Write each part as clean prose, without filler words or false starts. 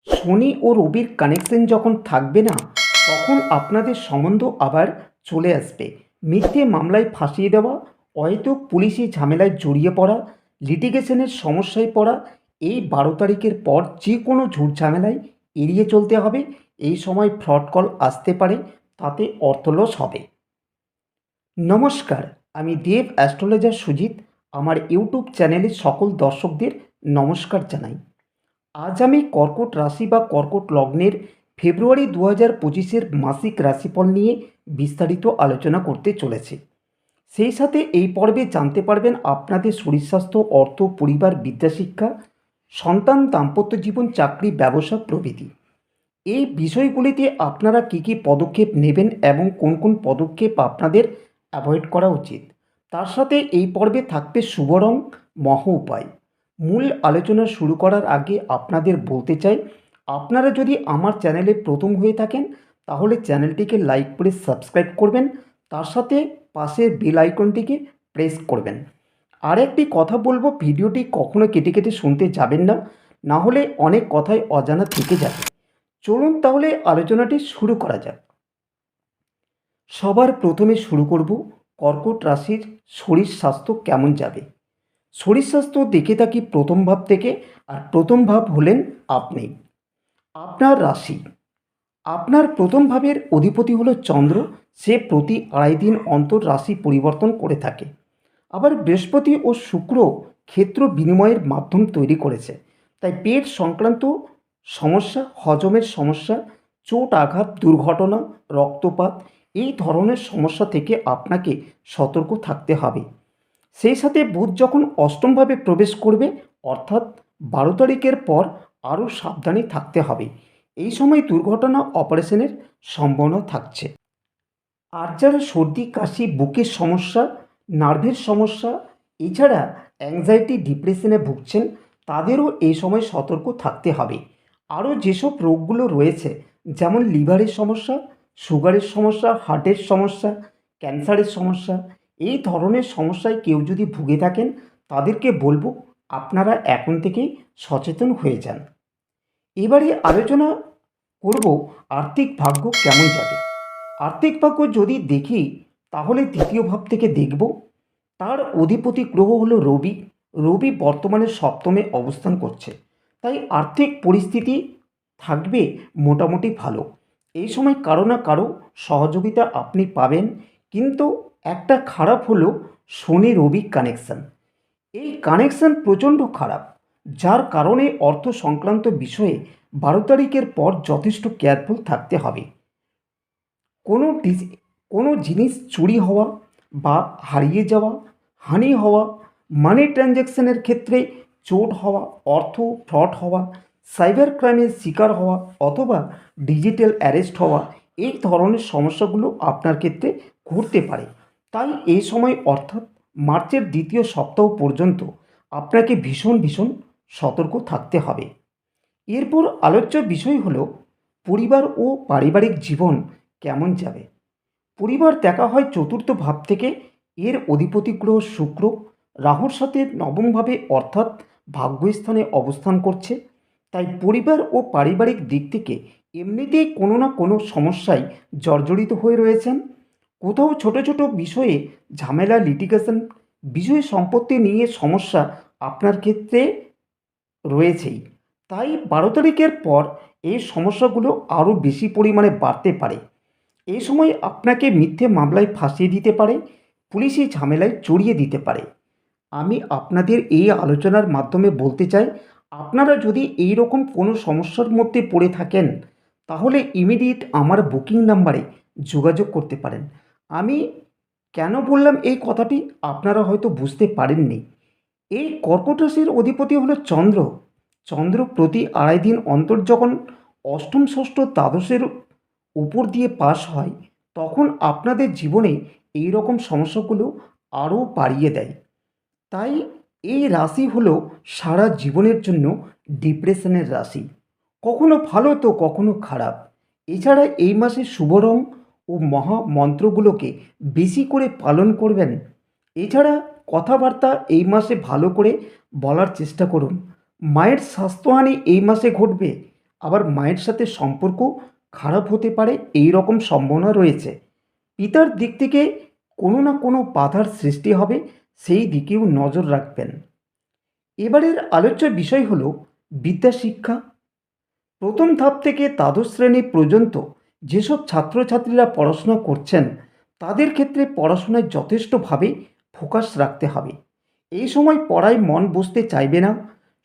শনি ও রবির কানেকশন যখন থাকবে না, তখন আপনাদের সম্বন্ধ আবার চলে আসবে। মিথ্যে মামলায় ফাঁসিয়ে দেওয়া, অহেতুক পুলিশি ঝামেলায় জড়িয়ে পড়া, লিটিগেশনের সমস্যায় পড়া, এই 12 তারিখের পর যে কোনো ঝুট ঝামেলায় এড়িয়ে চলতে হবে। এই সময় ফ্রড কল আসতে পারে, তাতে অর্থলস হবে। নমস্কার, আমি দেব অ্যাস্ট্রোলজার সুজিত। আমার ইউটিউব চ্যানেলের সকল দর্শকদের নমস্কার জানাই। আজ আমি কর্কট রাশি বা কর্কট লগ্নের ফেব্রুয়ারি 2025-এর মাসিক রাশিফল নিয়ে বিস্তারিত আলোচনা করতে চলেছি। সেই সাথে এই পর্বে জানতে পারবেন আপনাদের শরীর স্বাস্থ্য, অর্থ, পরিবার, বিদ্যাশিক্ষা, সন্তান, দাম্পত্য জীবন, চাকরি, ব্যবসা প্রভৃতি। এই বিষয়গুলিতে আপনারা কী কী পদক্ষেপ নেবেন এবং কোন কোন পদক্ষেপ আপনাদের অ্যাভয়েড করা উচিত। তার সাথে এই পর্বে থাকবে শুভ রং, মহ উপায়। মূল আলোচনা শুরু করার আগে আপনাদের বলতে চাই, আপনারা যদি আমার চ্যানেলে প্রথম হয়ে থাকেন তাহলে চ্যানেলটিকে লাইক করে সাবস্ক্রাইব করবেন, তার সাথে পাশের বেল আইকনটিকে প্রেস করবেন। আর একটি কথা বলবো, ভিডিওটি কখনো কেটে কেটে শুনতে যাবেন না, না হলে অনেক কথাই অজানা থেকে যাবে। চলুন তাহলে আলোচনাটি শুরু করা যাক। সবার প্রথমে শুরু করব কর্কট রাশির শরীর স্বাস্থ্য কেমন যাবে। শরীর স্বাস্থ্য দেখে থাকি প্রথম ভাব থেকে, আর প্রথম ভাব হলেন আপনি। আপনার রাশি, আপনার প্রথম ভাবের অধিপতি হলো চন্দ্র। সে প্রতি 2.5 দিন অন্তর রাশি পরিবর্তন করে থাকে। আবার বৃহস্পতি ও শুক্র ক্ষেত্র বিনিময়ের মাধ্যম তৈরি করেছে। তাই পেট সংক্রান্ত সমস্যা, হজমের সমস্যা, চোট আঘাত, দুর্ঘটনা, রক্তপাত, এই ধরনের সমস্যা থেকে আপনাকে সতর্ক থাকতে হবে। সেই সাথে বুধ যখন অষ্টমভাবে প্রবেশ করবে, অর্থাৎ 12 তারিখের পর আরও সাবধানে থাকতে হবে। এই সময় দুর্ঘটনা, অপারেশনের সম্ভাবনা থাকছে। আর যারা সর্দি, কাশি, বুকের সমস্যা, নার্ভের সমস্যা, এছাড়া অ্যাংজাইটি, ডিপ্রেশনে ভুগছেন, তাদেরও এই সময় সতর্ক থাকতে হবে। আরও যেসব রোগগুলো রয়েছে, যেমন লিভারের সমস্যা, সুগারের সমস্যা, হার্টের সমস্যা, ক্যান্সারের সমস্যা, এই ধরনের সমস্যায় কেউ যদি ভুগে থাকেন, তাদেরকে বলবো আপনারা এখন থেকেই সচেতন হয়ে যান। এবারে আলোচনা করব আর্থিক ভাগ্য কেমন যাবে। আর্থিক ভাগ্য যদি দেখি, তাহলে দ্বিতীয় ভাব থেকে দেখব। তার অধিপতি গ্রহ হলো রবি। রবি বর্তমানে সপ্তমে অবস্থান করছে, তাই আর্থিক পরিস্থিতি থাকবে মোটামুটি ভালো। এই সময় কারো না কারো সহযোগিতা আপনি পাবেন, কিন্তু একটা খারাপ হলো শনি রবি কানেকশন। এই কানেকশন প্রচণ্ড খারাপ, যার কারণে অর্থ সংক্রান্ত বিষয়ে 12 তারিখের পর যথেষ্ট কেয়ারফুল থাকতে হবে। কোনো কোনো জিনিস চুরি হওয়া বা হারিয়ে যাওয়া, হানি হওয়া, মানি ট্রানজ্যাকশনের ক্ষেত্রে চোট হওয়া, অর্থ ফ্রড হওয়া, সাইবার ক্রাইমের শিকার হওয়া, অথবা ডিজিটাল অ্যারেস্ট হওয়া, এই ধরনের সমস্যাগুলো আপনার ক্ষেত্রে ঘটতে পারে। তাই এই সময়, অর্থাৎ মার্চের দ্বিতীয় সপ্তাহ পর্যন্ত আপনাকে ভীষণ ভীষণ সতর্ক থাকতে হবে। এরপর আলোচ্য বিষয় হলো পরিবার ও পারিবারিক জীবন কেমন যাবে। পরিবার দেখা হয় চতুর্থ ভাব থেকে। এর অধিপতি গ্রহ শুক্র রাহুর সাথে নবমভাবে, অর্থাৎ ভাগ্যস্থানে অবস্থান করছে। তাই পরিবার ও পারিবারিক দিক থেকে এমনিতেই কোনো না কোনো সমস্যায় জর্জরিত হয়ে রয়েছেন। কোথাও ছোট ছোট বিষয়ে ঝামেলা, লিটিগেশন, বিষয় সম্পত্তি নিয়ে সমস্যা আপনার ক্ষেত্রে রয়েছেই। তাই 12 তারিখের পর এই সমস্যাগুলো আরও বেশি পরিমাণে বাড়তে পারে। এই সময় আপনাকে মিথ্যে মামলায় ফাঁসিয়ে দিতে পারে, পুলিশি ঝামেলায় জড়িয়ে দিতে পারে। আমি আপনাদের এই আলোচনার মাধ্যমে বলতে চাই, আপনারা যদি এই রকম কোনো সমস্যার মধ্যে পড়ে থাকেন, তাহলে ইমিডিয়েট আমার বুকিং নাম্বারে যোগাযোগ করতে পারেন। আমি কেন বললাম এই কথাটি আপনারা হয়তো বুঝতে পারেননি। এই কর্কট রাশির অধিপতি হলো চন্দ্র। চন্দ্র প্রতি 2.5 দিন অন্তর যখন অষ্টম, ষষ্ঠ, দ্বাদশের উপর দিয়ে পাস হয়, তখন আপনাদের জীবনে এই রকম সমস্যাগুলো আরও বাড়িয়ে দেয়। তাই এই রাশি হলো সারা জীবনের জন্য ডিপ্রেশনের রাশি, কখনো ভালো তো কখনো খারাপ। এছাড়া এই মাসে শুভ রং ও মহা মন্ত্রগুলোকে বেশি করে পালন করবেন। এছাড়া কথাবার্তা এই মাসে ভালো করে বলার চেষ্টা করুন। মায়ের স্বাস্থ্যহানি এই মাসে ঘটবে, আবার মায়ের সাথে সম্পর্ক খারাপ হতে পারে, এই রকম সম্ভাবনা রয়েছে। পিতার দিক থেকে কোনো না কোনো বাধার সৃষ্টি হবে, সেই দিকেও নজর রাখবেন। এবারের আলোচ্য বিষয় হলো বিদ্যা শিক্ষা। প্রথম ধাপ থেকে দ্বাদশ শ্রেণী পর্যন্ত যেসব ছাত্রছাত্রীরা পড়াশোনা করছেন তাদের ক্ষেত্রে পড়াশোনায় যথেষ্টভাবে ফোকাস রাখতে হবে। এই সময় পড়ায় মন বসতে চাইবে না,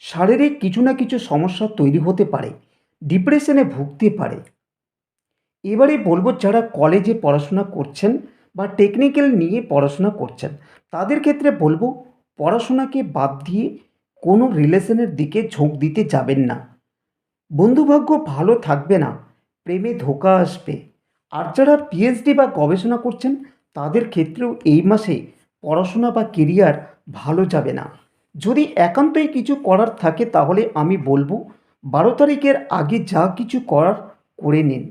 শারীরিক কিছু না কিছু সমস্যা তৈরি হতে পারে, ডিপ্রেশনে ভুগতে পারে। এবারে বলবো যারা কলেজে পড়াশোনা করছেন বা টেকনিক্যাল নিয়ে পড়াশোনা করছেন তাদের ক্ষেত্রে বলবো পড়াশোনাকে বাদ দিয়ে কোনো রিলেশনের দিকে ঝোঁক দিতে যাবেন না। বন্ধুভাগ্য ভালো থাকবে না, প্রেমে ধোঁকা আসবে। আর যারা পিএইচডি বা গবেষণা করছেন তাদের ক্ষেত্রেও এই মাসে পড়াশোনা বা কেরিয়ার ভালো যাবে না। যদি একান্তই কিছু করার থাকে তাহলে আমি বলবো 12 তারিখের আগে যা কিছু করার করে নিন।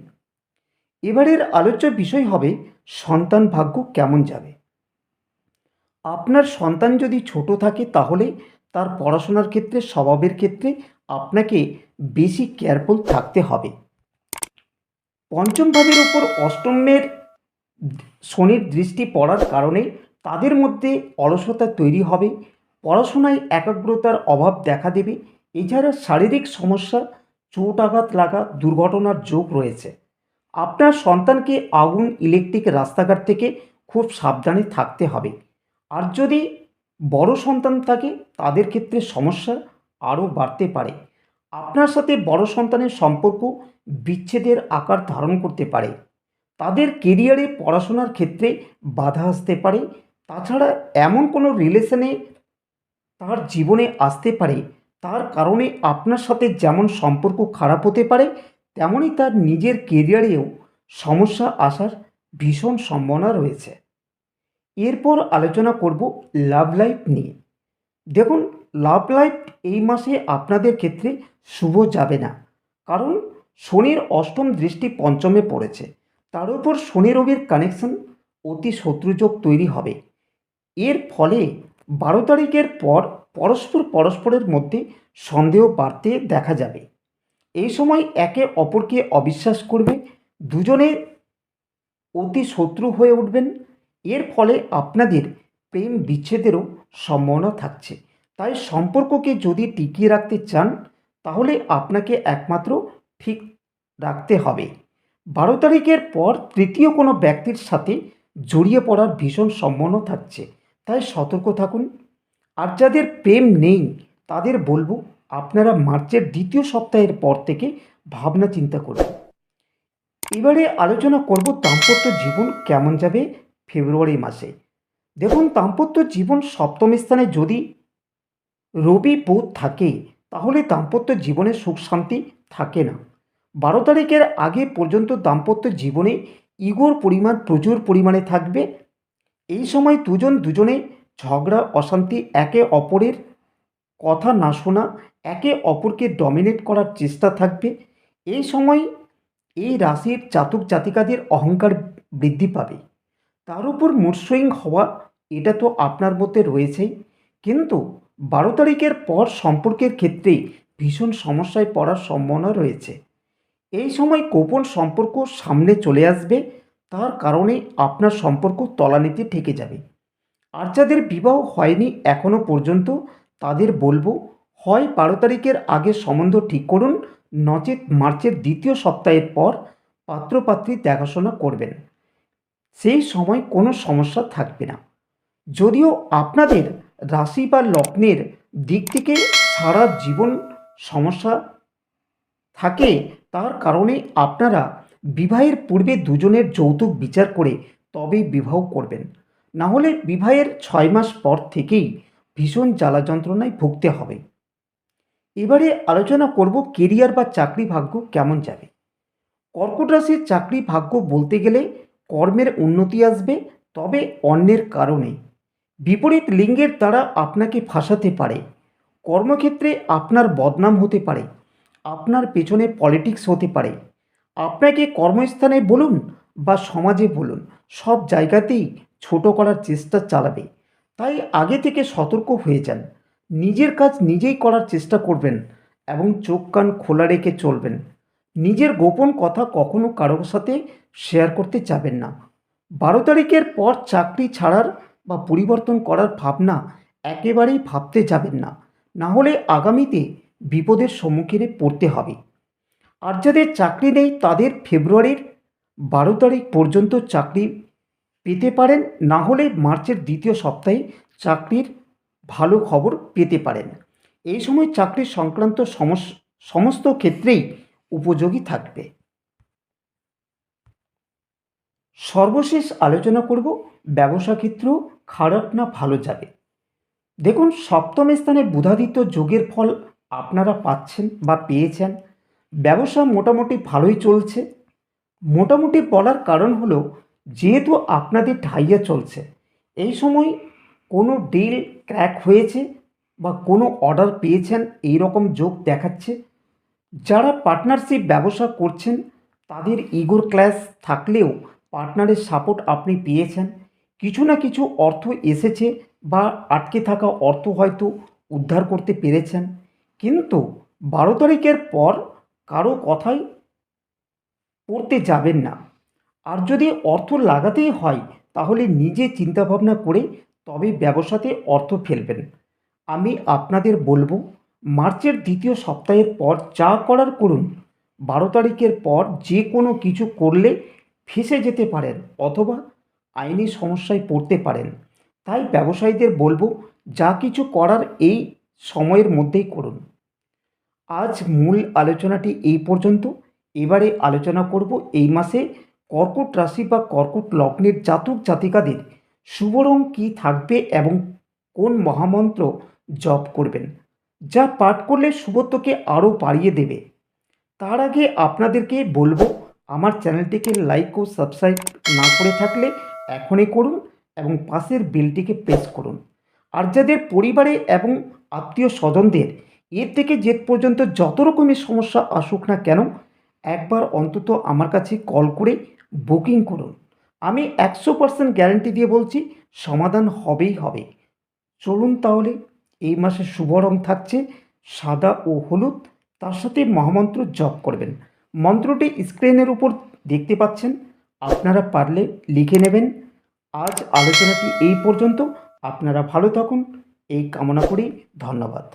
এবারের আলোচ্য বিষয় হবে সন্তান ভাগ্য কেমন যাবে। আপনার সন্তান যদি ছোট থাকে তাহলে তার পড়াশোনার ক্ষেত্রে, স্বভাবের ক্ষেত্রে আপনাকে বেশি কেয়ারফুল থাকতে হবে। পঞ্চম ভাবের ওপর অষ্টমের শনির দৃষ্টি পড়ার কারণে তাদের মধ্যে অলসতা তৈরি হবে, পড়াশোনায় একাগ্রতার অভাব দেখা দেবে। এছাড়া শারীরিক সমস্যা, চোট আঘাত লাগা, দুর্ঘটনার যোগ রয়েছে। আপনার সন্তানকে আগুন, ইলেকট্রিক, রাস্তাঘাট থেকে খুব সাবধানে থাকতে হবে। আর যদি বড় সন্তান থাকে তাদের ক্ষেত্রে সমস্যা আরও বাড়তে পারে। আপনার সাথে বড় সন্তানের সম্পর্ক বিচ্ছেদের আকার ধারণ করতে পারে। তাদের কেরিয়ারে, পড়াশোনার ক্ষেত্রে বাধা আসতে পারে। তাছাড়া এমন কোনো রিলেশনে তার জীবনে আসতে পারে তার কারণে আপনার সাথে যেমন সম্পর্ক খারাপ হতে পারে তেমনই তার নিজের কেরিয়ারেও সমস্যা আসার ভীষণ সম্ভাবনা রয়েছে। এরপর আলোচনা করব লাভ লাইফ নিয়ে। দেখুন, লাভ লাইফ এই মাসে আপনাদের ক্ষেত্রে শুভ যাবে না, কারণ শনির অষ্টম দৃষ্টি পঞ্চমে পড়েছে। তার উপর শনি রবির কানেকশন, অতি শত্রুযোগ তৈরি হবে। এর ফলে 12 তারিখের পর পরস্পরের মধ্যে সন্দেহ বাড়তে দেখা যাবে। এই সময় একে অপরকে অবিশ্বাস করবে, দুজনে অতি শত্রু হয়ে উঠবেন। এর ফলে আপনাদের প্রেম বিচ্ছেদেরও সম্ভাবনা থাকছে। তাই সম্পর্ককে যদি টিকিয়ে রাখতে চান তাহলে আপনাকে একমাত্র ঠিক রাখতে হবে। 12 তারিখের পর তৃতীয় কোনো ব্যক্তির সাথে জড়িয়ে পড়ার ভীষণ সম্ভাবনা থাকছে, তাই সতর্ক থাকুন। আর যাদের প্রেম নেই তাদের বলবো আপনারা মার্চের দ্বিতীয় সপ্তাহের পর থেকে ভাবনা চিন্তা করুন। এবারে আলোচনা করব দাম্পত্য জীবন কেমন যাবে ফেব্রুয়ারি মাসে। দেখুন, দাম্পত্য জীবন সপ্তম স্থানে যদি রবি বুধ থাকে তাহলে দাম্পত্য জীবনে সুখ শান্তি থাকে না। 12 তারিখের আগে পর্যন্ত দাম্পত্য জীবনে ইগোর পরিমাণ প্রচুর পরিমাণে থাকবে। এই সময় দুজনে ঝগড়া, অশান্তি, একে অপরের কথা না শোনা, একে অপরকে ডমিনেট করার চেষ্টা থাকবে। এই সময় এই রাশির জাতক জাতিকাদের অহংকার বৃদ্ধি পাবে। তার উপর মুড সুইং হওয়া, এটা তো আপনার মধ্যে রয়েছেই, কিন্তু 12 তারিখের পর সম্পর্কের ক্ষেত্রে ভীষণ সমস্যায় পড়ার সম্ভাবনা রয়েছে। এই সময় গোপন সম্পর্ক সামনে চলে আসবে, তার কারণে আপনার সম্পর্ক তলানিতে ঠেকে যাবে। আর যাদের বিবাহ হয়নি এখনো পর্যন্ত তাদের বলবো হয় 12 তারিখের আগে সম্বন্ধ ঠিক করুন, নচেৎ মার্চের দ্বিতীয় সপ্তাহের পর পাত্রপাত্রী দেখাশোনা করবেন। সেই সময় কোনো সমস্যা থাকবে না। যদিও আপনাদের রাশি বা লগ্নের দিক থেকে সারা জীবন সমস্যা থাকে, তার কারণে আপনারা বিবাহের পূর্বে দুজনের যৌতুক বিচার করে তবেই বিবাহ করবেন। না হলে বিবাহের 6 মাস পর থেকেই ভীষণ জ্বালা যন্ত্রণায় ভুগতে হবে। এবারে আলোচনা করব কেরিয়ার বা চাকরি ভাগ্য কেমন যাবে। কর্কট রাশির চাকরি ভাগ্য বলতে গেলে কর্মের উন্নতি আসবে, তবে অন্যের কারণে। বিপরীত লিঙ্গের দ্বারা আপনাকে ফাঁসাতে পারে। কর্মক্ষেত্রে আপনার বদনাম হতে পারে, আপনার পেছনে পলিটিক্স হতে পারে। আপনাকে কর্মস্থানে বলুন বা সমাজে বলুন, সব জায়গাতেই ছোট করার চেষ্টা চালাবে। তাই আগে থেকে সতর্ক হয়ে যান। নিজের কাজ নিজেই করার চেষ্টা করবেন এবং চোখ কান খোলা রেখে চলবেন। নিজের গোপন কথা কখনো কারোর সাথে শেয়ার করতে যাবেন না। 12 তারিখের পর চাকরি ছাড়ার বা পরিবর্তন করার ভাবনা একেবারেই ভাবতে যাবেন না, না হলে আগামীতে বিপদের সম্মুখীনে পড়তে হবে। আর যাদের চাকরি নেই তাদের ফেব্রুয়ারির 12 তারিখ পর্যন্ত চাকরি পেতে পারেন, না হলে মার্চের দ্বিতীয় সপ্তাহে চাকরির ভালো খবর পেতে পারেন। এই সময় চাকরি সংক্রান্ত সমস্ত ক্ষেত্রেই উপযোগী থাকবে। সর্বশেষ আলোচনা করব ব্যবসা ক্ষেত্র খারাপ না ভালো যাবে। দেখুন, সপ্তম স্থানে বুধাদিত্য যোগের ফল আপনারা পাচ্ছেন বা পেয়েছেন। ব্যবসা মোটামুটি ভালোই চলছে। মোটামুটি বলার কারণ হলো, যেহেতু আপনাদের ঢাইয়া চলছে, এই সময় কোনো ডিল ক্র্যাক হয়েছে বা কোনো অর্ডার পেয়েছেন, এই রকম যোগ দেখাচ্ছে। যারা পার্টনারশিপ ব্যবসা করছেন তাদের ইগোর ক্ল্যাশ থাকলেও পার্টনারের সাপোর্ট আপনি পেয়েছেন। কিছু না কিছু অর্থ এসেছে বা আটকে থাকা অর্থ হয়তো উদ্ধার করতে পেরেছেন। কিন্তু 12 তারিখের পর কারো কথাই পড়তে যাবেন না। আর যদি অর্থ লাগাতেই হয় তাহলে নিজে চিন্তাভাবনা করে তবে ব্যবসাতে অর্থ ফেলবেন। আমি আপনাদের বলবো, মার্চের দ্বিতীয় সপ্তাহের পর যা করার করুন। 12 তারিখের পর যে কোনো কিছু করলে ফেঁসে যেতে পারেন অথবা আইনি সমস্যায় পড়তে পারেন। তাই ব্যবসায়ীদের বলবো, যা কিছু করার এই সময়ের মধ্যেই করুন। আজ মূল আলোচনাটি এই পর্যন্ত। এবারে আলোচনা করব এই মাসে কর্কট রাশি বা কর্কট লগ্নের জাতক জাতিকাদের শুভ রং কী থাকবে এবং কোন মহামন্ত্র জপ করবেন, যা পাঠ করলে শুভত্বকে আরও বাড়িয়ে দেবে। তার আগে আপনাদেরকে বলবো, আমার চ্যানেলটিকে লাইক ও সাবস্ক্রাইব না করে থাকলে এখনই করুন এবং পাশের বেলটিকে প্রেস করুন। আর যাদের পরিবারে এবং আত্মীয় স্বজনদের এর থেকে জেদ পর্যন্ত যত রকমের সমস্যা আসুক না কেন, একবার অন্তত আমার কাছে কল করে বুকিং করুন। আমি 100% গ্যারান্টি দিয়ে বলছি, সমাধান হবেই হবে। চলুন তাহলে, এই মাসে শুভ রং থাকছে সাদা ও হলুদ। তার সাথে মহামন্ত্র জপ করবেন। মন্ত্রটি স্ক্রিনের উপর দেখতে পাচ্ছেন, আপনারা পারলে লিখে নেবেন। আজ আলোচনাটি এই পর্যন্ত। আপনারা ভালো থাকুন এই কামনা করি। ধন্যবাদ।